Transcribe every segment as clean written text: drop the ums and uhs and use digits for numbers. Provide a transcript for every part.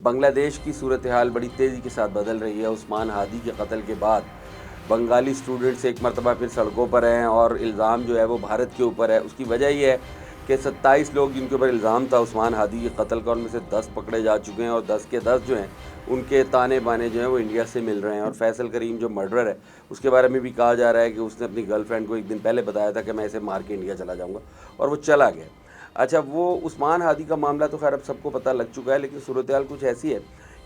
बांग्लादेश की सूरत हाल बड़ी तेज़ी के साथ बदल रही है। उस्मान हादी के कत्ल के बाद बंगाली स्टूडेंट्स एक मरतबा फिर सड़कों पर हैं और इल्ज़ाम जो है वो भारत के ऊपर है। उसकी वजह ये है कि 27 लोग जिनके ऊपर इल्ज़ाम था उस्मान हादी के कत्ल का, उनमें से 10 पकड़े जा चुके हैं और 10 के 10 जो हैं उनके ताने बाने जो हैं वो इंडिया से मिल रहे हैं। और फैसल करीम जो मर्डरर है उसके बारे में भी कहा जा रहा है कि उसने अपनी गर्लफ्रेंड को एक दिन पहले बताया था कि मैं इसे मार के इंडिया चला जाऊँगा, और वो चला गया। अच्छा, वो उस्मान हादी का मामला तो खैर अब सबको पता लग चुका है, लेकिन सूरत हाल कुछ ऐसी है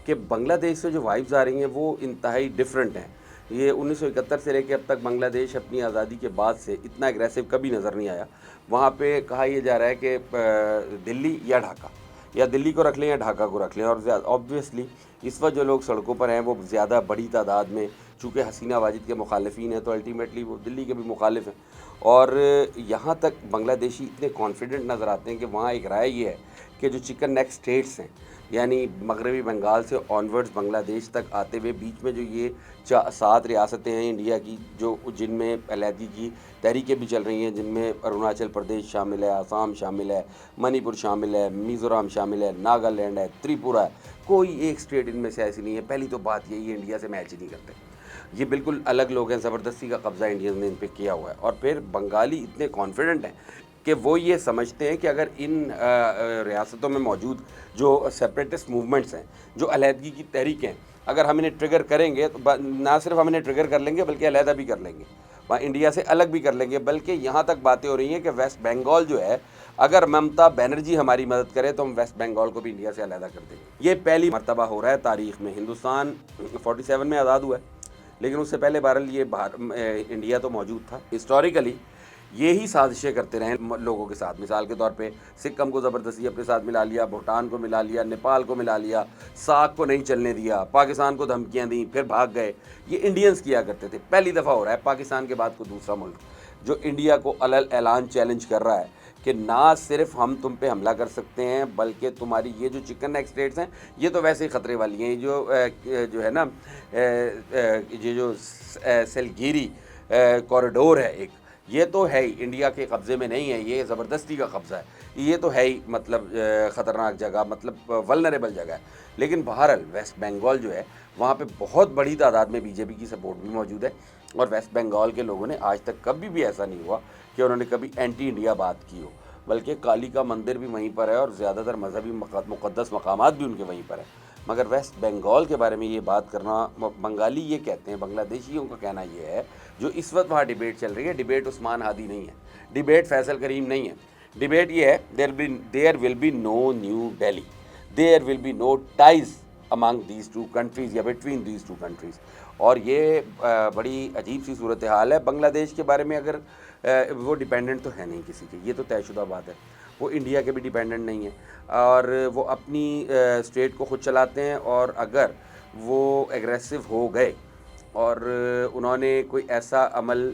कि बांग्लादेश से जो वाइब्स आ रही हैं वो इंतहाई डिफरेंट हैं। ये 1971 से लेकर अब तक बांग्लादेश अपनी आज़ादी के बाद से इतना एग्रेसिव कभी नज़र नहीं आया। वहाँ पे कहा यह जा रहा है कि दिल्ली या ढाका, या दिल्ली को रख लें या ढाका को रख लें। और ऑब्वियसली इस वक्त जो लोग सड़कों पर हैं वो ज़्यादा बड़ी तादाद में, चूँकि हसीना वाजिद के मुखालिफिन हैं, तो अल्टीमेटली वो दिल्ली के भी मुखालिफ हैं। और यहाँ तक बांग्लादेशी इतने कॉन्फिडेंट नज़र आते हैं कि वहाँ एक राय ये है कि जो चिकन नेक स्टेट्स हैं, यानी मगरबी बंगाल से ऑनवर्ड्स बांग्लादेश तक आते हुए बीच में जो ये 7 रियासतें हैं इंडिया की, जो जिनमें अलहदगी की तहरीकें भी चल रही हैं, जिनमें अरुणाचल प्रदेश शामिल है, आसाम शामिल है, मणिपुर शामिल है, मिज़ोरम शामिल है, नागालैंड है, त्रिपुरा है, कोई एक स्टेट इनमें से ऐसी नहीं है। पहली तो बात यही है, इंडिया से मैच ही नहीं करते। ये बिल्कुल अलग लोग हैं, ज़बरदस्ती का कब्ज़ा इंडियंस ने इन पे किया हुआ है। और फिर बंगाली इतने कॉन्फिडेंट हैं कि वो ये समझते हैं कि अगर इन रियासतों में मौजूद जो सेपरेटिस्ट मूवमेंट्स हैं, जो अलहदगी की तहरीकें हैं, अगर हम इन्हें ट्रिगर करेंगे तो ना सिर्फ हम इन्हें ट्रिगर कर लेंगे बल्कि अलहदा भी कर लेंगे, वहाँ इंडिया से अलग भी कर लेंगे। बल्कि यहाँ तक बातें हो रही हैं कि वेस्ट बंगाल जो है, अगर ममता बनर्जी हमारी मदद करे तो हम वेस्ट बंगाल को भी इंडिया से अलहदा कर देंगे। ये पहली मरतबा हो रहा है तारीख़ में। हिंदुस्तान 47 में आज़ाद हुआ है, लेकिन उससे पहले बहरहाल ये इंडिया तो मौजूद था। हिस्टोरिकली ये ही साजिशें करते रहे लोगों के साथ। मिसाल के तौर पे सिक्किम को ज़बरदस्ती अपने साथ मिला लिया, भूटान को मिला लिया, नेपाल को मिला लिया, सार्क को नहीं चलने दिया, पाकिस्तान को धमकियां दी, फिर भाग गए। ये इंडियंस किया करते थे। पहली दफ़ा हो रहा है पाकिस्तान के बाद को दूसरा मुल्क जो इंडिया को अलल ऐलान चैलेंज कर रहा है कि ना सिर्फ हम तुम पे हमला कर सकते हैं, बल्कि तुम्हारी ये जो चिकन नेक स्टेट्स हैं ये तो वैसे ही ख़तरे वाली हैं। जो है ना, ये जो सिलगिरी कॉरिडोर है एक, ये तो है ही इंडिया के कब्ज़े में नहीं है, ये ज़बरदस्ती का कब्ज़ा है। ये तो है ही मतलब ख़तरनाक जगह, मतलब वल्नरेबल जगह है। लेकिन बहरहाल वेस्ट बंगाल जो है वहाँ पे बहुत बड़ी तादाद में बीजेपी की सपोर्ट भी मौजूद है। और वेस्ट बंगाल के लोगों ने आज तक कभी भी ऐसा नहीं हुआ कि उन्होंने कभी एंटी इंडिया बात की हो। बल्कि काली का मंदिर भी वहीं पर है और ज़्यादातर मजहबी मुक़द्दस मकामात भी उनके वहीं पर है। मगर वेस्ट बंगाल के बारे में ये बात करना, बंगाली ये कहते हैं, बांग्लादेशियों का कहना ये है, जो इस वक्त वहाँ डिबेट चल रही है, डिबेट उस्मान हादी नहीं है, डिबेट फैसल करीम नहीं है। डिबेट ये है, there will be no new Delhi, there will be no ties among these two countries या बिटवीन दीज टू कंट्रीज़। और ये बड़ी अजीब सी सूरत हाल है। बांग्लादेश के बारे में अगर वो डिपेंडेंट तो है नहीं किसी के, ये तो तयशुदा बात है। वो इंडिया के भी डिपेंडेंट नहीं है और वो अपनी स्टेट को ख़ुद चलाते हैं। और अगर वो एग्रेसिव हो गए और उन्होंने कोई ऐसा अमल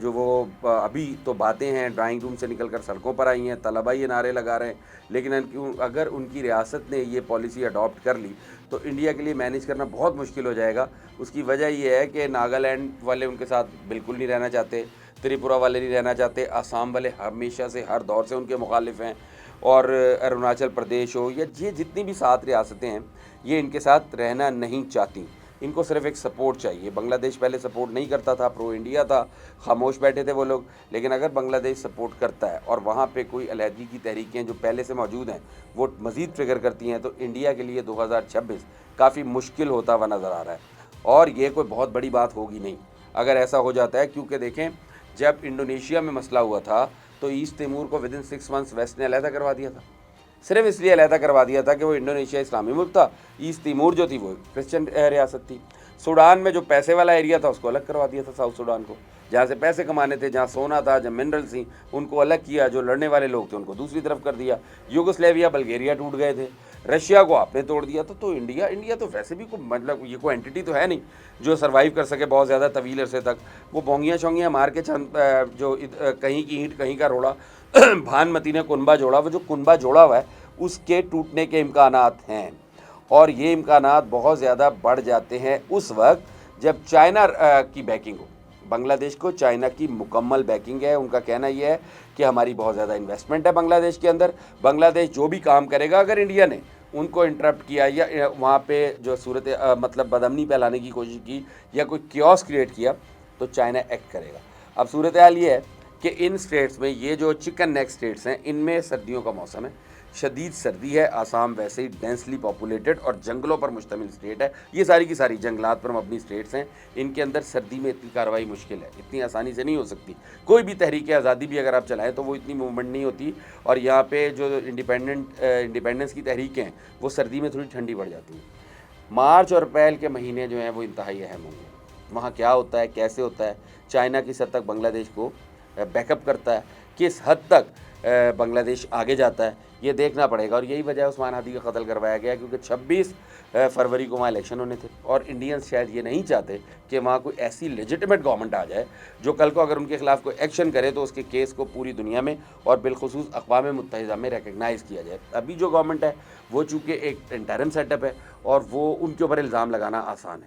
जो वो अभी तो बातें हैं, ड्राइंग रूम से निकल कर सड़कों पर आई हैं, तलबा ये नारे लगा रहे हैं, लेकिन अगर उनकी रियासत ने ये पॉलिसी अडॉप्ट कर ली तो इंडिया के लिए मैनेज करना बहुत मुश्किल हो जाएगा। उसकी वजह ये है कि नागालैंड वाले उनके साथ बिल्कुल नहीं रहना चाहते, त्रिपुरा वाले नहीं रहना चाहते, आसाम वाले हमेशा से हर दौर से उनके मुखालिफ हैं, और अरुणाचल प्रदेश हो या ये जितनी भी 7 रियासतें हैं ये इनके साथ रहना नहीं चाहती। इनको सिर्फ एक सपोर्ट चाहिए। बांग्लादेश पहले सपोर्ट नहीं करता था, प्रो इंडिया था, खामोश बैठे थे वो लोग। लेकिन अगर बांग्लादेश सपोर्ट करता है और वहाँ पे कोई अलहदगी की तहरीकें जो पहले से मौजूद हैं वो मज़ीद ट्रिगर करती हैं, तो इंडिया के लिए 2026 काफ़ी मुश्किल होता हुआ नज़र आ रहा है। और ये कोई बहुत बड़ी बात होगी नहीं अगर ऐसा हो जाता है, क्योंकि देखें जब इंडोनेशिया में मसला हुआ था तो ईस्ट तिमूर को विदिन 6 मंथ्स वेस्ट ने अलहदा करवा दिया था। सिर्फ इसलिए अलहदा करवा दिया था कि वो इंडोनेशिया इस्लामी मुल्क था, ईस्ट तिमूर जो थी वो क्रिश्चियन रियासत थी। सूडान में जो पैसे वाला एरिया था उसको अलग करवा दिया था, साउथ सूडान को, जहाँ से पैसे कमाने थे, जहाँ सोना था, जहाँ मिनरल्स थी, उनको अलग किया। जो लड़ने वाले लोग थे उनको दूसरी तरफ कर दिया। यूगोस्लेविया बल्गेरिया टूट गए थे, रशिया को आपने तोड़ दिया था। तो इंडिया तो वैसे भी मतलब ये कोई एंटिटी तो है नहीं जो सर्वाइव कर सके बहुत ज़्यादा तवील अरसे तक। वो बोंगियाँ शोंगियाँ मार के कहीं की ईंट कहीं का रोड़ा भानमती ने कुनबा जोड़ा, वो जो कुनबा जोड़ा हुआ है उसके टूटने के इम्कानात हैं। और ये इम्कानात बहुत ज़्यादा बढ़ जाते हैं उस वक्त जब चाइना की बैकिंग हो। बांग्लादेश को चाइना की मुकम्मल बैकिंग है। उनका कहना यह है कि हमारी बहुत ज़्यादा इन्वेस्टमेंट है बांग्लादेश के अंदर। बांग्लादेश जो भी काम करेगा अगर इंडिया ने उनको इंटरप्ट किया या वहाँ पे जो सूरत मतलब बदअमनी फैलाने की कोशिश की या कोई क्योस क्रिएट किया, तो चाइना एक्ट करेगा। अब सूरत हाल ये है कि इन स्टेट्स में, ये जो चिकन नेक स्टेट्स हैं, इनमें सर्दियों का मौसम है, शदीद सर्दी है। आसाम वैसे ही डेंसली पॉपुलेटेड और जंगलों पर मुश्तमिल स्टेट है। ये सारी की सारी जंगलात पर मबनी स्टेट्स हैं। इनके अंदर सर्दी में इतनी कार्रवाई मुश्किल है, इतनी आसानी से नहीं हो सकती। कोई भी तहरीक आज़ादी भी अगर आप चलाएं तो वो इतनी मूवमेंट नहीं होती। और यहाँ पे जो इंडिपेंडेंस की तहरीकें हैं वो सर्दी में थोड़ी ठंडी पड़ जाती हैं। मार्च और अप्रैल के महीने जो हैं वो इंतहाई अहम होंगे। वहाँ क्या होता है, कैसे होता है, चाइना किस हद तक बांग्लादेश को बैकअप करता है, किस हद तक बांग्लादेश आगे जाता है, ये देखना पड़ेगा। और यही वजह है उस्मान हादी का कत्ल करवाया गया, क्योंकि 26 फरवरी को वहाँ इलेक्शन होने थे और इंडियंस शायद ये नहीं चाहते कि वहाँ कोई ऐसी लेजिटिमेट गवर्नमेंट आ जाए जो कल को अगर उनके खिलाफ कोई एक्शन करे तो उसके केस को पूरी दुनिया में और बिलखुसूस अक़वाम मुत्तहिदा में रिकगनाइज़ किया जाए। अभी जो गवर्नमेंट है वो चूँकि एक इंटरिम सेटअप है और वो उनके ऊपर इल्ज़ाम लगाना आसान है।